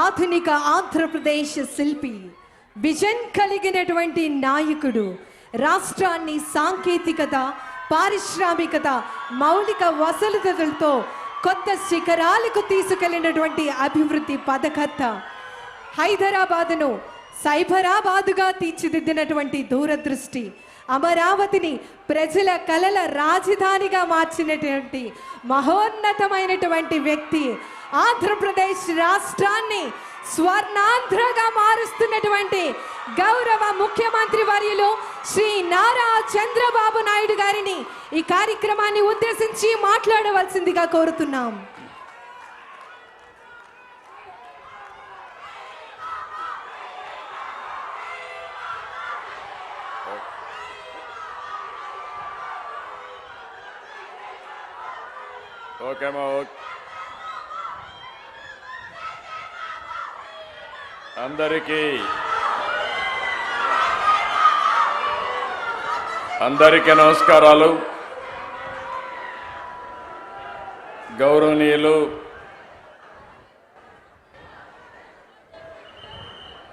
ఆధునిక ఆంధ్రప్రదేశ్ శిల్పి, విజన్ కలిగినటువంటి నాయకుడు, రాష్ట్రాన్ని సాంకేతికత, పారిశ్రామికత, మౌలిక వసతులతో కొత్త శిఖరాలకు తీసుకెళ్లినటువంటి అభివృద్ధి పథకర్త, హైదరాబాదును సైబరాబాదుగా తీర్చిదిద్దినటువంటి దూరదృష్టి, అమరావతిని ప్రజల కలల రాజధానిగా మార్చినటువంటి మహోన్నతమైనటువంటి వ్యక్తి, ఆంధ్రప్రదేశ్ రాష్ట్రాన్ని స్వర్ణాంధ్రగా మారుస్తున్నటువంటి గౌరవ ముఖ్యమంత్రి వర్యులు శ్రీ నారా చంద్రబాబు నాయుడు గారిని ఈ కార్యక్రమాన్ని ఉద్దేశించి మాట్లాడవలసిందిగా కోరుతున్నాం. అందరికీ నమస్కారాలు. గౌరవనీయులు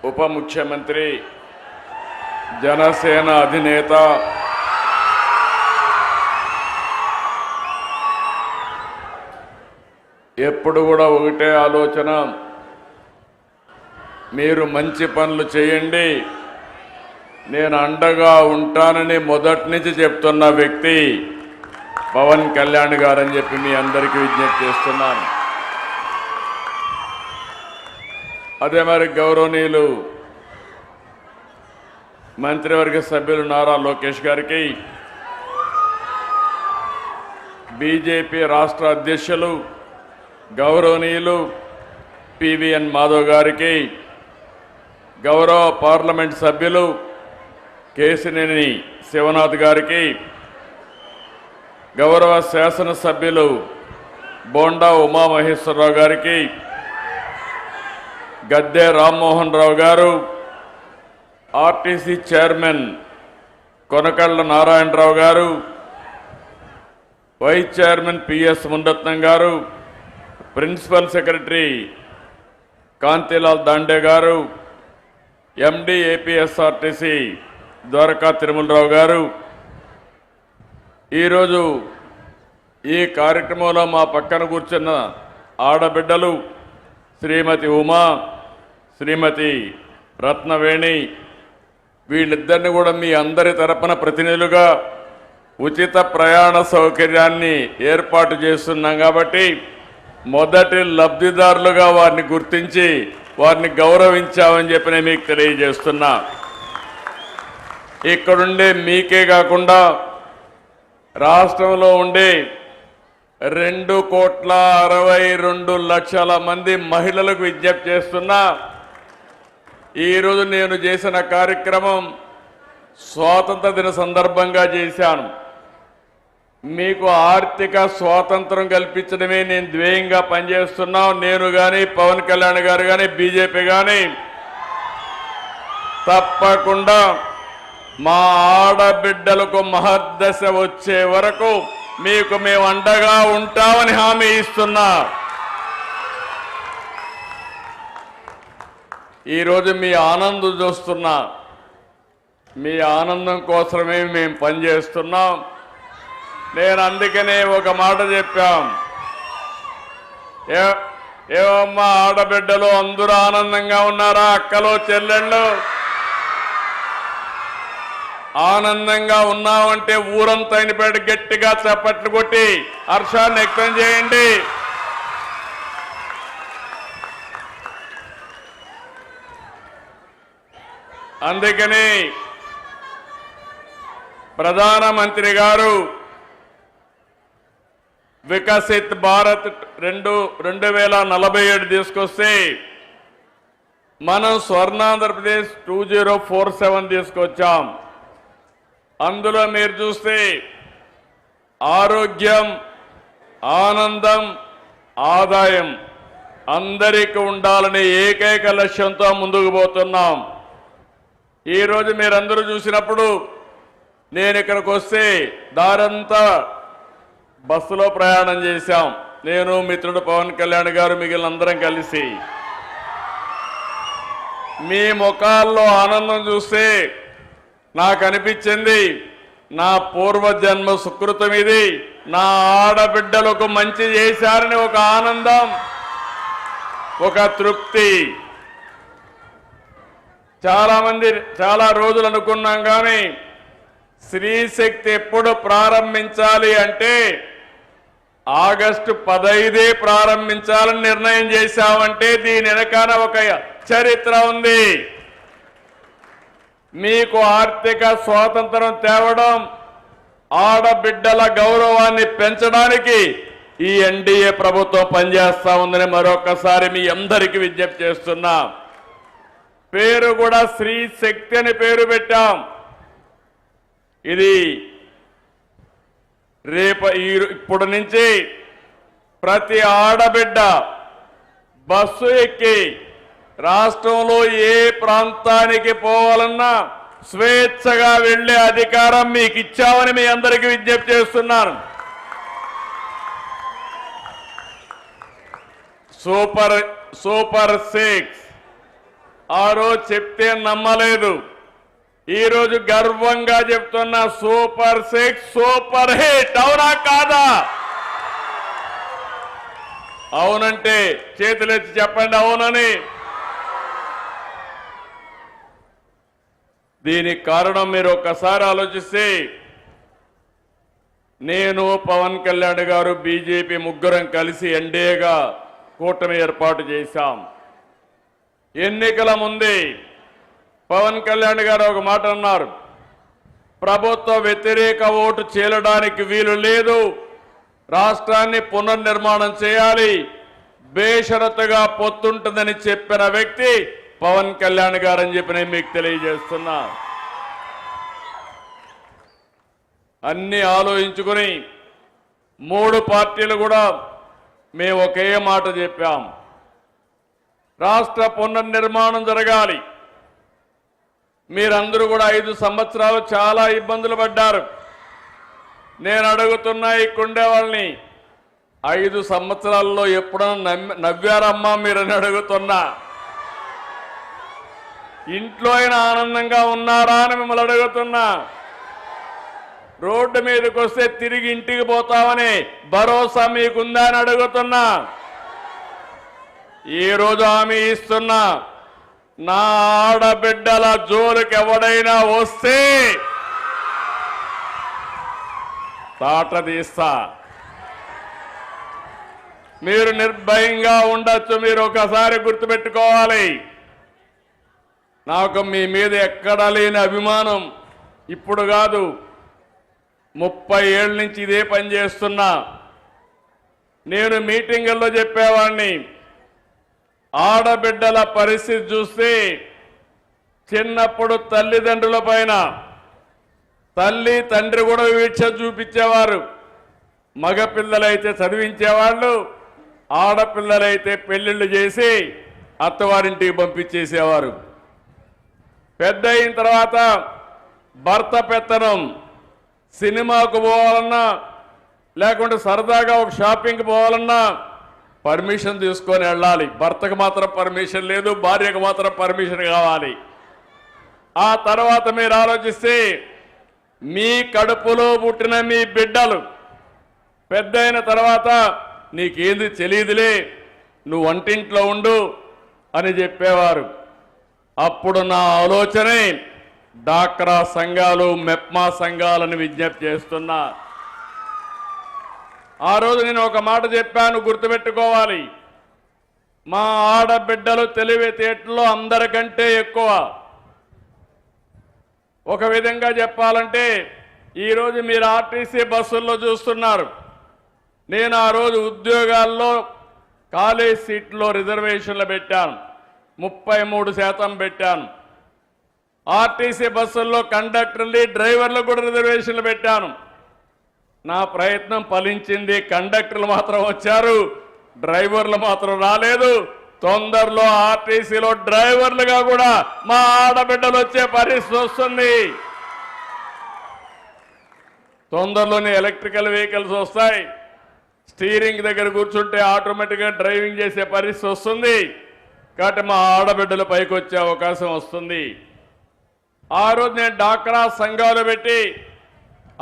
ఉప ముఖ్యమంత్రి, జనసేన అధినేత, ఎప్పుడు కూడా ఒకటే ఆలోచన, మీరు మంచి పనులు చేయండి, నేను అండగా ఉంటానని మొదటి నుంచి చెప్తున్న వ్యక్తి పవన్ కళ్యాణ్ గారని చెప్పి మీ అందరికీ విజ్ఞప్తి చేస్తున్నాను. అదే మరి గౌరవనీయులు మంత్రివర్గ సభ్యులు నారా లోకేష్ గారికి, బీజేపీ రాష్ట్ర అధ్యక్షులు గౌరవనీయులు పివిఎన్ మాధవ్ గారికి, గౌరవ పార్లమెంట్ సభ్యులు కేశినేని శివనాథ్ గారికి, గౌరవ శాసనసభ్యులు బోండా ఉమామహేశ్వరరావు గారికి, గద్దె రామ్మోహన్ రావు గారు, ఆర్టీసీ చైర్మన్ కొనకళ్ళ నారాయణరావు గారు, వైస్ చైర్మన్ పిఎస్ మునరత్నం గారు, ప్రిన్సిపల్ సెక్రటరీ కాంతిలాల్ దాండే గారు, ఎండి ఏపీఎస్ఆర్టీసీ ద్వారకా తిరుమలరావు గారు, ఈరోజు ఈ కార్యక్రమంలో మా పక్కన కూర్చున్న ఆడబిడ్డలు శ్రీమతి ఉమా, శ్రీమతి రత్నవేణి, వీళ్ళిద్దరిని కూడా మీ అందరి తరపున ప్రతినిధులుగా ఉచిత ప్రయాణ సౌకర్యాన్ని ఏర్పాటు చేస్తున్నాం. కాబట్టి మొదటి లబ్ధిదారులుగా వారిని గుర్తించి వారిని గౌరవించామని చెప్పి నేను మీకు తెలియజేస్తున్నా. ఇక్కడుండే మీకే కాకుండా రాష్ట్రంలో ఉండే 2,62,00,000 మంది మహిళలకు విజ్ఞప్తి చేస్తున్నా. ఈరోజు నేను చేసిన కార్యక్రమం స్వాతంత్ర దిన సందర్భంగా చేశాను. మీకు ఆర్థిక స్వాతంత్రం కల్పించడమే నేను ధ్యేయంగా పనిచేస్తున్నాం. నేను కానీ పవన్ కళ్యాణ్ గారు కానీ బీజేపీ కానీ తప్పకుండా మా ఆడబిడ్డలకు మహర్దశ వచ్చే వరకు మీకు మేము అండగా ఉంటామని హామీ ఇస్తున్నా. ఈరోజు మీ ఆనందం చూస్తున్నా. మీ ఆనందం కోసమే మేము పనిచేస్తున్నాం. నేను అందుకనే ఒక మాట చెప్పాం, ఏమమ్మా ఆడబిడ్డలు అందరూ ఆనందంగా ఉన్నారా? అక్కలు చెల్లెళ్ళు ఆనందంగా ఉన్నామంటే ఊరంతా అయినపేట గట్టిగా చప్పట్లు కొట్టి హర్షాన్ని వ్యక్తం చేయండి. అందుకని ప్రధానమంత్రి గారు వికసిత్ భారత్ 2047 తీసుకొస్తే మనం స్వర్ణాంధ్రప్రదేశ్ 2047 తీసుకొచ్చాం. అందులో మీరు చూస్తే ఆరోగ్యం, ఆనందం, ఆదాయం అందరికీ ఉండాలనే ఏకైక లక్ష్యంతో ముందుకు పోతున్నాం. ఈరోజు మీరందరూ చూసినప్పుడు నేను ఇక్కడికి వస్తే దారంతా బస్సులో ప్రయాణం చేశాం. నేను మిత్రుడు పవన్ కళ్యాణ్ గారు మిగిలినందరం కలిసి మీ ముఖాల్లో ఆనందం చూస్తే నాకు అనిపించింది నా పూర్వజన్మ సుకృతం ఇది, నా ఆడబిడ్డలకు మంచి చేశారని ఒక ఆనందం, ఒక తృప్తి. చాలా రోజులు అనుకున్నాం కానీ స్త్రీ శక్తి ఎప్పుడు ప్రారంభించాలి అంటే ఆగస్టు 15 ప్రారంభించాలని నిర్ణయం చేశామంటే దీని వెనకాల ఒక చరిత్ర ఉంది. మీకు ఆర్థిక స్వాతంత్రం తేవడం, ఆడబిడ్డల గౌరవాన్ని పెంచడానికి ఈ ఎన్డీఏ ప్రభుత్వం పనిచేస్తా ఉందని మరొకసారి మీ అందరికీ విజ్ఞప్తి చేస్తున్నా. పేరు కూడా స్త్రీ శక్తి అని పేరు పెట్టాం. ఇది ఇప్పుడు నుంచి ప్రతి ఆడబిడ్డ బస్సు ఎక్కి రాష్ట్రంలో ఏ ప్రాంతానికి పోవాలన్నా స్వేచ్ఛగా వెళ్లే అధికారం మీకు ఇచ్చామని మీ అందరికీ విజ్ఞప్తి చేస్తున్నాను. సూపర్ 6 ఆ రోజు చెప్తే నమ్మలేదు, ఈ రోజు గర్వంగా చెప్తున్నా సూపర్ 6 సూపర్ హిట్. అవునా కాదా? అవునంటే చేతులెత్తి చెప్పండి అవునని. దీనికి కారణం మీరు ఒక్కసారి ఆలోచిస్తే, నేను పవన్ కళ్యాణ్ గారు బీజేపీ ముగ్గురం కలిసి ఎన్డీఏగా కూటమి ఏర్పాటు చేశాం. ఎన్నికల ముందే పవన్ కళ్యాణ్ గారు ఒక మాట అన్నారు, ప్రభుత్వ వ్యతిరేక ఓటు చీలడానికి వీలు లేదు, రాష్ట్రాన్ని పునర్నిర్మాణం చేయాలి, బేషరతుగా పొత్తుంటుందని చెప్పిన వ్యక్తి పవన్ కళ్యాణ్ గారు అని చెప్పి నేను మీకు తెలియజేస్తున్నా. అన్ని ఆలోచించుకుని 3 పార్టీలు కూడా మేము ఒకే మాట చెప్పాం, రాష్ట్ర పునర్నిర్మాణం జరగాలి. మీరందరూ కూడా 5 సంవత్సరాలు చాలా ఇబ్బందులు పడ్డారు. నేను అడుగుతున్నా ఇక్కడే వాళ్ళని, 5 సంవత్సరాల్లో ఎప్పుడన్నా నవ్వారమ్మా మీరని అడుగుతున్నా. ఇంట్లో అయినా ఆనందంగా ఉన్నారా అని మిమ్మల్ని అడుగుతున్నా. రోడ్డు మీదకి వస్తే తిరిగి ఇంటికి పోతామని భరోసా మీకుందా అని అడుగుతున్నా. ఈ రోజు హామీ ఇస్తున్నా, నా ఆడబిడ్డల జోలికి ఎవడైనా వస్తే తాట తీస్తా. మీరు నిర్భయంగా ఉండొచ్చు. మీరు ఒకసారి గుర్తుపెట్టుకోవాలి, నాకు మీ మీద ఎక్కడా లేని అభిమానం ఇప్పుడు కాదు, 30 ఏళ్ళ నుంచి ఇదే పని చేస్తున్నా. నేను మీటింగుల్లో చెప్పేవాడిని, ఆడబిడ్డల పరిస్థితి చూస్తే చిన్నప్పుడు తల్లిదండ్రుల పైన తల్లి తండ్రి కూడా వీక్ష చూపించేవారు. మగపిల్లలైతే చదివించేవాళ్ళు, ఆడపిల్లలైతే పెళ్లిళ్ళు చేసి అత్తవారింటికి పంపించేసేవారు. పెద్ద అయిన తర్వాత భర్త పెత్తనం, సినిమాకు పోవాలన్నా లేకుంటే సరదాగా ఒక షాపింగ్కి పోవాలన్నా పర్మిషన్ తీసుకొని వెళ్ళాలి. భర్తకు మాత్రం పర్మిషన్ లేదు, భార్యకు మాత్రం పర్మిషన్ కావాలి. ఆ తర్వాత మీరు ఆలోచిస్తే మీ కడుపులో పుట్టిన మీ బిడ్డలు పెద్ద అయిన తర్వాత నీకేంది తెలియదులే, నువ్వు వంటింట్లో ఉండు అని చెప్పేవారు. అప్పుడు నా ఆలోచనే డాక్రా సంఘాలు, మెప్మా సంఘాలను విజ్ఞప్తి చేస్తున్నా. ఆ రోజు నేను ఒక మాట చెప్పాను, గుర్తుపెట్టుకోవాలి, మా ఆడబిడ్డలు తెలివితేటల్లో అందరికంటే ఎక్కువ. ఒక విధంగా చెప్పాలంటే ఈరోజు మీరు ఆర్టీసీ బస్సుల్లో చూస్తున్నారు, నేను ఆ రోజు ఉద్యోగాల్లో కాలేజ్ సీట్లో రిజర్వేషన్లు పెట్టాను, 33% పెట్టాను. ఆర్టీసీ బస్సుల్లో కండక్టర్లు, డ్రైవర్లు కూడా రిజర్వేషన్లు పెట్టాను. నా ప్రయత్నం ఫలించింది. కండక్టర్లు మాత్రం వచ్చారు, డ్రైవర్లు మాత్రం రాలేదు. తొందరలో ఆర్టీసీలో డ్రైవర్లుగా కూడా మా ఆడబిడ్డలు వచ్చే పరిస్థితి వస్తుంది. తొందరలోనే ఎలక్ట్రికల్ వెహికల్స్ వస్తాయి, స్టీరింగ్ దగ్గర కూర్చుంటే ఆటోమేటిక్గా డ్రైవింగ్ చేసే పరిస్థితి వస్తుంది. కాబట్టి మా ఆడబిడ్డలు పైకి వచ్చే అవకాశం వస్తుంది. ఆ రోజు నేను డాక్రా సంఘాలు పెట్టి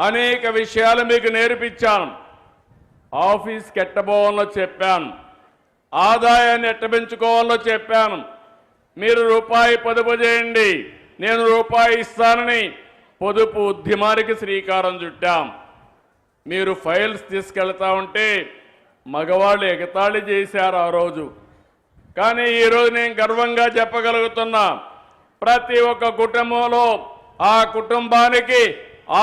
అనేక విషయాలు మీకు నేర్పించాను. ఆఫీస్కి ఎట్టబోవాలో చెప్పాను, ఆదాయాన్ని ఎట్ట పెంచుకోవాలో చెప్పాను. మీరు రూపాయి పొదుపు చేయండి, నేను రూపాయి ఇస్తానని పొదుపు ఉద్యమానికి శ్రీకారం చుట్టాం. మీరు ఫైల్స్ తీసుకెళ్తా ఉంటే మగవాళ్ళు ఎగతాళి చేశారు ఆ రోజు. కానీ ఈరోజు నేను గర్వంగా చెప్పగలుగుతున్నా, ప్రతి ఒక్క కుటుంబంలో ఆ కుటుంబానికి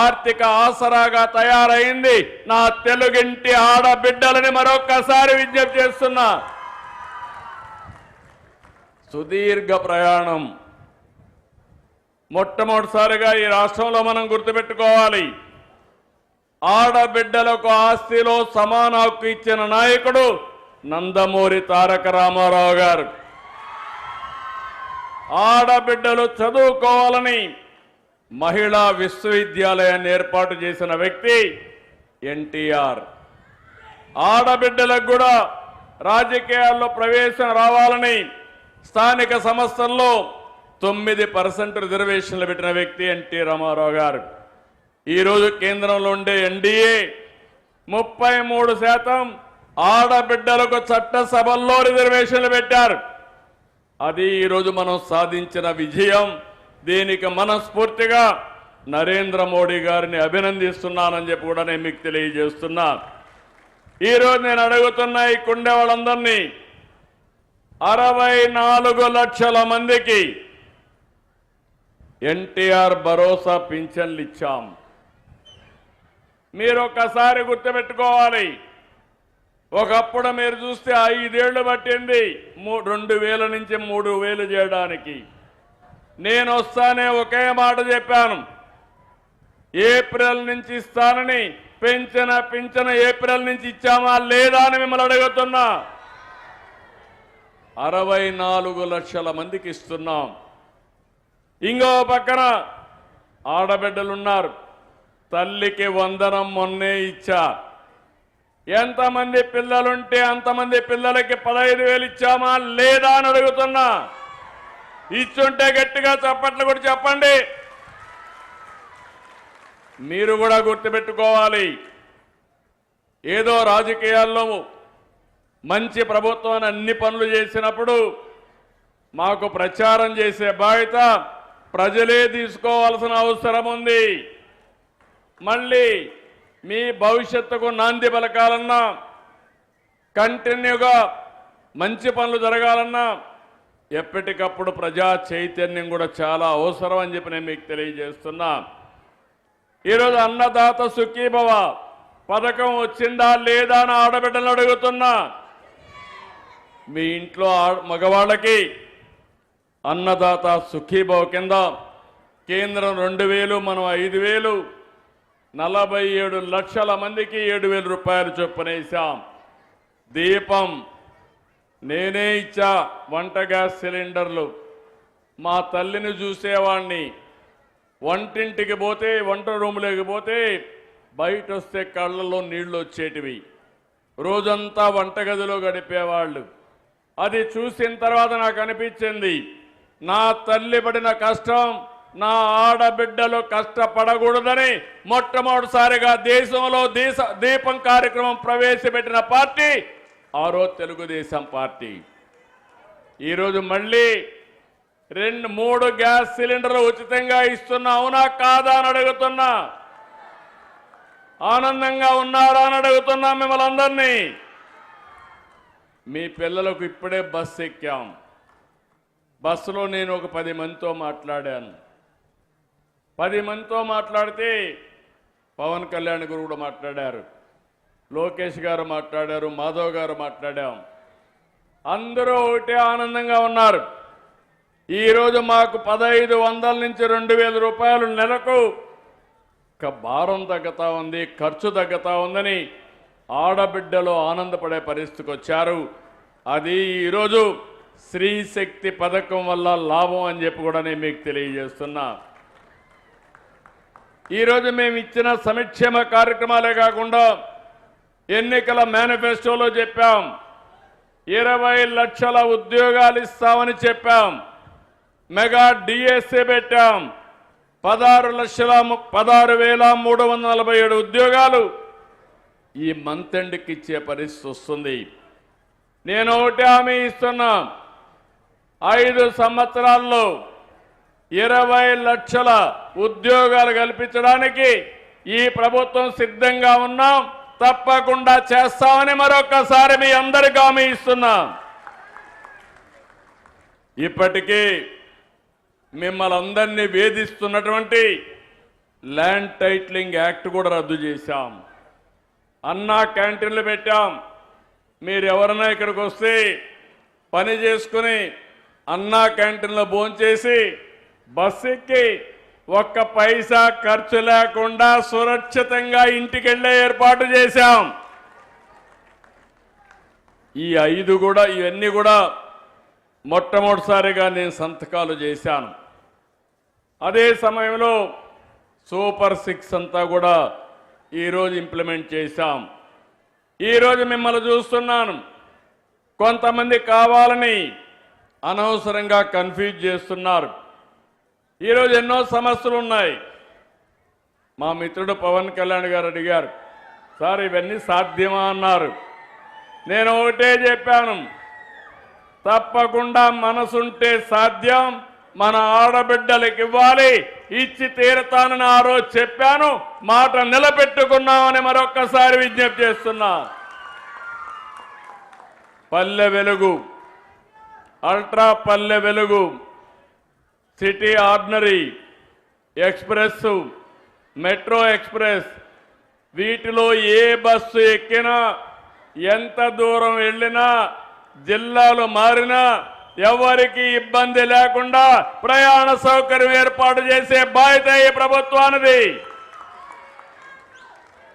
ఆర్థిక ఆసరాగా తయారైంది నా తెలుగింటి ఆడబిడ్డలని మరొక్కసారి విజ్ఞప్తి చేస్తున్నా. సుదీర్ఘ ప్రయాణం. మొట్టమొదటిసారిగా ఈ రాష్ట్రంలో మనం గుర్తుపెట్టుకోవాలి, ఆడబిడ్డలకు ఆస్తిలో సమాన హక్కు ఇచ్చిన నాయకుడు నందమూరి తారక రామారావు గారు. ఆడబిడ్డలు చదువుకోవాలని మహిళా విశ్వవిద్యాలయాన్ని ఏర్పాటు చేసిన వ్యక్తి ఎన్టీఆర్. ఆడబిడ్డలకు కూడా రాజకీయాల్లో ప్రవేశం రావాలని స్థానిక సంస్థల్లో 9% రిజర్వేషన్లు పెట్టిన వ్యక్తి ఎన్టీ రామారావు గారు. ఈరోజు కేంద్రంలో ఉండే ఎన్డీఏ 33% ఆడబిడ్డలకు చట్టసభల్లో రిజర్వేషన్లు పెట్టారు. అది ఈరోజు మనం సాధించిన విజయం. దీనికి మనస్ఫూర్తిగా నరేంద్ర మోడీ గారిని అభినందిస్తున్నానని చెప్పి కూడా నేను మీకు తెలియజేస్తున్నా. ఈరోజు నేను అడుగుతున్నా ఈ కుండే వాళ్ళందరినీ, 64 లక్షల మందికి ఎన్టీఆర్ భరోసా పింఛన్లు ఇచ్చాం. మీరు ఒక్కసారి గుర్తుపెట్టుకోవాలి, ఒకప్పుడు మీరు చూస్తే 5 ఏళ్లు పట్టింది 2000 నుంచి 3000 చేయడానికి. నేను వస్తానే ఒకే మాట చెప్పాను, ఏప్రిల్ నుంచి ఇస్తానని. పింఛన ఏప్రిల్ నుంచి ఇచ్చామా లేదా అని మిమ్మల్ని అడుగుతున్నా. 64 లక్షల మందికి ఇస్తున్నాం. ఇంకో పక్కన ఆడబిడ్డలున్నారు, తల్లికి వందనం మొన్నే ఇచ్చా. ఎంతమంది పిల్లలుంటే అంతమంది పిల్లలకి 15,000 ఇచ్చామా లేదా అని అడుగుతున్నా. ఇచ్చుంటే గట్టిగా చప్పట్లు కూడా చెప్పండి. మీరు కూడా గుర్తుపెట్టుకోవాలి, ఏదో రాజకీయాల్లో మంచి ప్రభుత్వాన్ని అన్ని పనులు చేసినప్పుడు మాకు ప్రచారం చేసే బాధ్యత ప్రజలే తీసుకోవాల్సిన అవసరం ఉంది. మళ్ళీ మీ భవిష్యత్తుకు నాంది పలకాలన్నా, కంటిన్యూగా మంచి పనులు జరగాలన్నా ఎప్పటికప్పుడు ప్రజా చైతన్యం కూడా చాలా అవసరం అని చెప్పి నేను మీకు తెలియజేస్తున్నా. ఈరోజు అన్నదాత సుఖీభవ పథకం వచ్చిందా లేదా అని ఆడబిడ్డలు అడుగుతున్నా. మీ ఇంట్లో మగవాళ్ళకి అన్నదాత సుఖీభవ కింద కేంద్రం 2,000, మనం 5,000, 47 లక్షల మందికి 7,000 రూపాయలు చొప్పున వేశాం. దీపం నేనే ఇచ్చా. వంట గ్యాస్ సిలిండర్లు మా తల్లిని చూసేవాడిని. వంటింటికి పోతే, వంట రూములోకి పోతే బయట వస్తే కళ్ళల్లో నీళ్లు వచ్చేటివి. రోజంతా వంటగదిలో గడిపేవాళ్ళు. అది చూసిన తర్వాత నాకు అనిపించింది, నా తల్లి పడిన కష్టం నా ఆడబిడ్డలు కష్టపడకూడదని మొట్టమొదటిసారిగా దేశంలో దీపం కార్యక్రమం ప్రవేశపెట్టిన పార్టీ ఆ రోజు తెలుగుదేశం పార్టీ. ఈరోజు మళ్ళీ 2-3 గ్యాస్ సిలిండర్లు ఉచితంగా ఇస్తున్నా. అవునా కాదా అని అడుగుతున్నా. ఆనందంగా ఉన్నారా అని అడుగుతున్నా మిమ్మల్ని అందరినీ. మీ పిల్లలకు ఇప్పుడే బస్సు ఎక్కాం. బస్సులో నేను ఒక 10 మందితో మాట్లాడాను. 10 మందితో మాట్లాడితే పవన్ కళ్యాణ్ గారు కూడా మాట్లాడారు, లోకేష్ గారు మాట్లాడారు, మాధవ్ గారు మాట్లాడాం. అందరూ ఒకటే ఆనందంగా ఉన్నారు. ఈరోజు మాకు 1,500 నుంచి 2,000 రూపాయలు నెలకు భారం తగ్గుతా ఉంది, ఖర్చు తగ్గుతా ఉందని ఆడబిడ్డలు ఆనందపడే పరిస్థితికి వచ్చారు. అది ఈరోజు స్త్రీ శక్తి పథకం వల్ల లాభం అని చెప్పి కూడా నేను మీకు తెలియజేస్తున్నా. ఈరోజు మేము ఇచ్చిన సంక్షేమ కార్యక్రమాలే కాకుండా ఎన్నికల మేనిఫెస్టోలో చెప్పాం, 20 లక్షల ఉద్యోగాలు ఇస్తామని చెప్పాం. మెగా డిఎస్సీ పెట్టాం. 16,347 ఉద్యోగాలు ఈ మంత్ ఎండ్కి ఇచ్చే పరిస్థితి వస్తుంది. నేను ఒకటి హామీ ఇస్తున్నా, 5 సంవత్సరాల్లో 20 లక్షల ఉద్యోగాలు కల్పించడానికి ఈ ప్రభుత్వం సిద్ధంగా ఉన్నాం. తప్పకుండా చేస్తామని మరొకసారి మీ అందరికీ హామీ ఇస్తున్నా. ఇప్పటికీ మిమ్మల్ని అందరినీ వేధిస్తున్నటువంటి ల్యాండ్ టైటిలింగ్ యాక్ట్ కూడా రద్దు చేశాం. అన్నా క్యాంటీన్లు పెట్టాం. మీరు ఎవరైనా ఇక్కడికి వస్తే పని చేసుకుని అన్నా క్యాంటీన్లో భోంచేసి బస్సు ఎక్కి ఒక్క పైసా ఖర్చు లేకుండా సురక్షితంగా ఇంటికి వెళ్ళే ఏర్పాటు చేశాం. ఇవన్నీ కూడా మొట్టమొదటిసారిగా నేను సంతకాలు చేశాను. అదే సమయంలో సూపర్ 6 అంతా కూడా ఈరోజు ఇంప్లిమెంట్ చేశాం. ఈరోజు మిమ్మల్ని చూస్తున్నాను, కొంతమంది కావాలని అనవసరంగా కన్ఫ్యూజ్ చేస్తున్నారు. ఈరోజు ఎన్నో సమస్యలు ఉన్నాయి. మా మిత్రుడు పవన్ కళ్యాణ్ గారు అడిగారు, సార్ ఇవన్నీ సాధ్యమా అన్నారు. నేను ఒకటే చెప్పాను, తప్పకుండా మనసుంటే సాధ్యం. మన ఆడబిడ్డలకు ఇవ్వాలి, ఇచ్చి తీరతానని ఆ రోజు చెప్పాను. మాట నిలబెట్టుకున్నామని మరొక్కసారి విజ్ఞప్తి చేస్తున్నా. Palle Velugu, ultra Palle Velugu, city ordinary, express, metro express, వీటిలో ఏ బస్సు ఎక్కినా, ఎంత దూరం వెళ్ళినా, జిల్లాలు మారినా ఎవరికి ఇబ్బంది లేకుండా ప్రయాణ సౌకర్యం ఏర్పాటు చేసే బాధ్యత ఈ ప్రభుత్వానిది.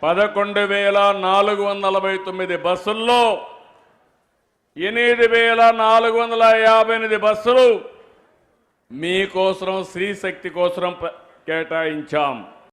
11,449 బస్సుల్లో 8,458 బస్సులు మీకోసం, స్త్రీ శక్తి కోసం కేటాయించాం.